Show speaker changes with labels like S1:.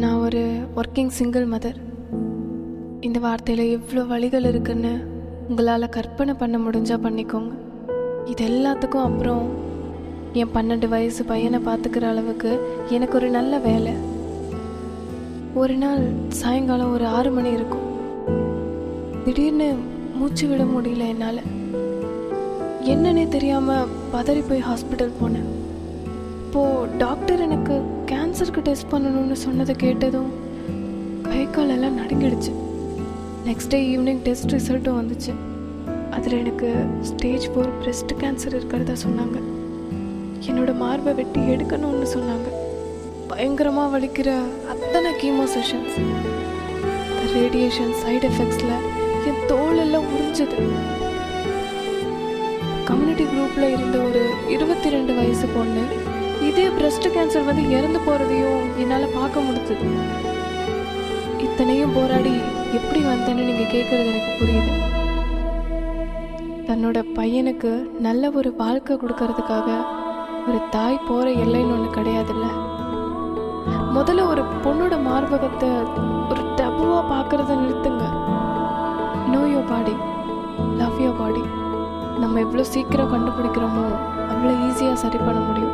S1: நான் ஒரு working single mother. இந்த வார்த்தையில் எவ்வளோ வழிகள் இருக்குன்னு உங்களால் கற்பனை பண்ண முடிஞ்சால் பண்ணிக்கோங்க. இது எல்லாத்துக்கும் அப்புறம் என் 12 வயசு பையனை பார்த்துக்கிற அளவுக்கு எனக்கு ஒரு நல்ல வேலை. ஒரு நாள் சாயங்காலம் ஒரு 6 மணி இருக்கும். திடீர்னு மூச்சு விட முடியல என்னால். என்னன்னே தெரியாமல் பதறி போய் ஹாஸ்பிட்டல் போனேன். இப்போது டாக்டர் எனக்கு கேன்சருக்கு டெஸ்ட் பண்ணணும்னு சொன்னதை கேட்டதும் கைக்காலெல்லாம் நடுங்கிடுச்சு. நெக்ஸ்ட் டே ஈவினிங் டெஸ்ட் ரிசல்ட்டும் வந்துச்சு. அதில் எனக்கு ஸ்டேஜ் 4 பிரஸ்ட் கேன்சர் இருக்கிறதா சொன்னாங்க. என்னோடய மார்பை வெட்டி எடுக்கணும்னு சொன்னாங்க. பயங்கரமாக வலிக்கிற அத்தனை கீமோ செஷன்ஸ், ரேடியேஷன் சைடு எஃபெக்ட்ஸில் என் தோலெல்லாம் உறிஞ்சது. கம்யூனிட்டி குரூப்பில் இருந்த ஒரு 22 வயசு பொண்ணு இதே பிரஸ்ட் கேன்சர் வந்து இறந்து போகிறதையும் என்னால் பார்க்க முடிஞ்சது. இத்தனையும் போராடி எப்படி வந்தேன்னு நீங்கள் கேட்குறது எனக்கு புரியுது. தன்னோட பையனுக்கு நல்ல ஒரு வாழ்க்கை கொடுக்கறதுக்காக ஒரு தாய் போகிற எல்லைன்னு ஒன்று கிடையாதுல்ல. முதல்ல ஒரு பொண்ணோட மார்பகத்தை ஒரு டபுவாக பார்க்குறத நிறுத்துங்க. Know your body, love your body. நம்ம எவ்வளோ சீக்கிரம் கண்டுபிடிக்கிறோமோ அவ்வளோ ஈஸியாக சரி பண்ண முடியும்.